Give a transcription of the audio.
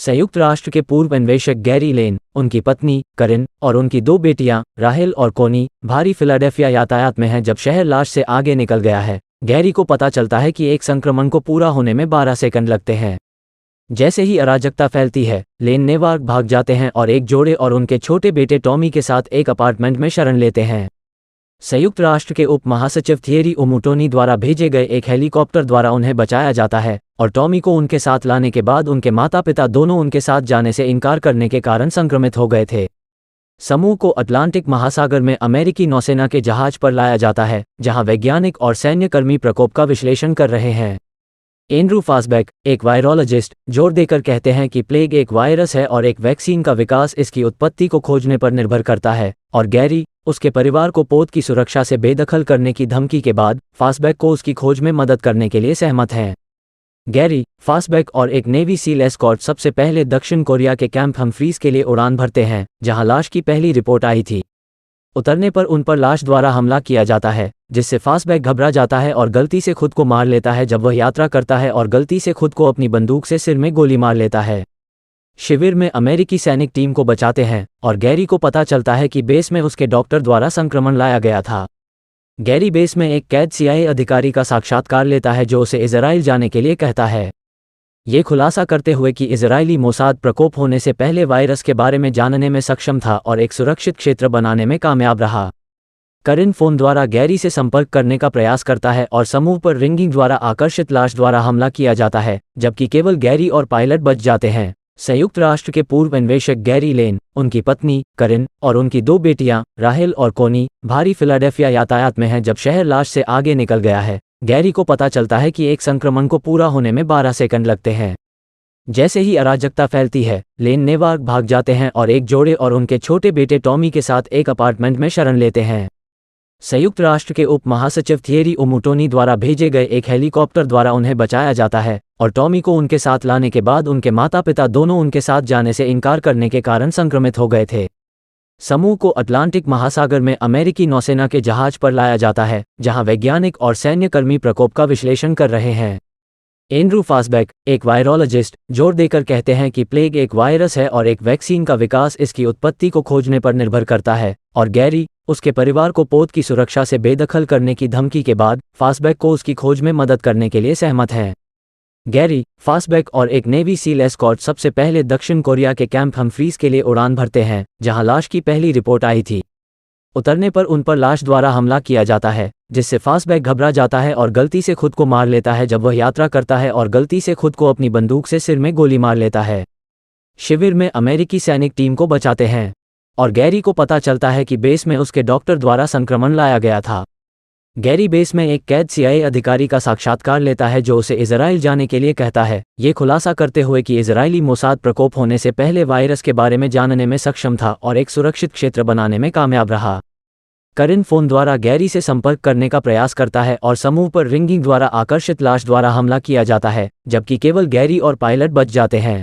संयुक्त राष्ट्र के पूर्व अन्वेषक गैरी लेन, उनकी पत्नी करिन और उनकी 2 बेटियां राहेल और कोनी भारी फिलाडेल्फिया यातायात में हैं जब शहर लाश से आगे निकल गया है। गैरी को पता चलता है कि एक संक्रमण को पूरा होने में 12 सेकंड लगते हैं। जैसे ही अराजकता फैलती है, लेन नेवार्क भाग जाते हैं और एक जोड़े और उनके छोटे बेटे टॉमी के साथ एक अपार्टमेंट में शरण लेते हैं। संयुक्त राष्ट्र के उप महासचिव थियरी ओमुटोनी द्वारा भेजे गए एक हेलीकॉप्टर द्वारा उन्हें बचाया जाता है और टॉमी को उनके साथ लाने के बाद उनके माता पिता दोनों उनके साथ जाने से इनकार करने के कारण संक्रमित हो गए थे। समूह को अटलांटिक महासागर में अमेरिकी नौसेना के जहाज पर लाया जाता है, जहां वैज्ञानिक और सैन्यकर्मी प्रकोप का विश्लेषण कर रहे हैं। एंड्रू फासबेक, एक वायरोलॉजिस्ट, जोर देकर कहते हैं कि प्लेग एक वायरस है और एक वैक्सीन का विकास इसकी उत्पत्ति को खोजने पर निर्भर करता है, और गैरी उसके परिवार को पोत की सुरक्षा से बेदखल करने की धमकी के बाद फासबेक को उसकी खोज में मदद करने के लिए सहमत हैं। गैरी, फासबेक और एक नेवी सील एस्कॉर्ट सबसे पहले दक्षिण कोरिया के कैंप हम्फ्रीज के लिए उड़ान भरते हैं, जहां लाश की पहली रिपोर्ट आई थी। उतरने पर उन पर लाश द्वारा हमला किया जाता है, जिससे फासबेक घबरा जाता है और गलती से खुद को मार लेता है जब वह यात्रा करता है और गलती से खुद को अपनी बंदूक से सिर में गोली मार लेता है। शिविर में अमेरिकी सैनिक टीम को बचाते हैं और गैरी को पता चलता है कि बेस में उसके डॉक्टर द्वारा संक्रमण लाया गया था। गैरी बेस में एक कैद CIA अधिकारी का साक्षात्कार लेता है जो उसे इजराइल जाने के लिए कहता है, ये खुलासा करते हुए कि इजरायली मोसाद प्रकोप होने से पहले वायरस के बारे में जानने में सक्षम था और एक सुरक्षित क्षेत्र बनाने में कामयाब रहा। करिन फोन द्वारा गैरी से संपर्क करने का प्रयास करता है और समूह पर रिंगिंग द्वारा आकर्षित लाश द्वारा हमला किया जाता है, जबकि केवल गैरी और पायलट बच जाते हैं। संयुक्त राष्ट्र के पूर्व अन्वेषक गैरी लेन, उनकी पत्नी करिन और उनकी 2 बेटियां राहेल और कोनी भारी फिलाडेल्फिया यातायात में हैं जब शहर लाश से आगे निकल गया है। गैरी को पता चलता है कि एक संक्रमण को पूरा होने में 12 सेकंड लगते हैं। जैसे ही अराजकता फैलती है, लेन नेवार्क भाग जाते हैं और एक जोड़े और उनके छोटे बेटे टॉमी के साथ एक अपार्टमेंट में शरण लेते हैं। संयुक्त राष्ट्र के उप महासचिव थियरी ओमुटोनी द्वारा भेजे गए एक हेलीकॉप्टर द्वारा उन्हें बचाया जाता है और टॉमी को उनके साथ लाने के बाद उनके माता पिता दोनों उनके साथ जाने से इनकार करने के कारण संक्रमित हो गए थे। समूह को अटलांटिक महासागर में अमेरिकी नौसेना के जहाज पर लाया जाता है, जहां वैज्ञानिक और सैन्यकर्मी प्रकोप का विश्लेषण कर रहे हैं। एंड्रू फासबेक, एक वायरोलॉजिस्ट, जोर देकर कहते हैं कि प्लेग एक वायरस है और एक वैक्सीन का विकास इसकी उत्पत्ति को खोजने पर निर्भर करता है, और गैरी उसके परिवार को पोत की सुरक्षा से बेदखल करने की धमकी के बाद फासबेक को उसकी खोज में मदद करने के लिए सहमत हैं। गैरी, फासबेक और एक नेवी सील एस्कॉर्ट सबसे पहले दक्षिण कोरिया के कैंप हम्फ्रीज के लिए उड़ान भरते हैं, जहां लाश की पहली रिपोर्ट आई थी। उतरने पर उन पर लाश द्वारा हमला किया जाता है, जिससे फासबेक घबरा जाता है और गलती से खुद को मार लेता है जब वह यात्रा करता है और गलती से खुद को अपनी बंदूक से सिर में गोली मार लेता है। शिविर में अमेरिकी सैनिक टीम को बचाते हैं और गैरी को पता चलता है कि बेस में उसके डॉक्टर द्वारा संक्रमण लाया गया था। गैरी बेस में एक कैद CIA अधिकारी का साक्षात्कार लेता है जो उसे इजराइल जाने के लिए कहता है, ये खुलासा करते हुए कि इजरायली मोसाद प्रकोप होने से पहले वायरस के बारे में जानने में सक्षम था और एक सुरक्षित क्षेत्र बनाने में कामयाब रहा। करिन फोन द्वारा गैरी से संपर्क करने का प्रयास करता है और समूह पर रिंगिंग द्वारा आकर्षित लाश द्वारा हमला किया जाता है, जबकि केवल गैरी और पायलट बच जाते हैं।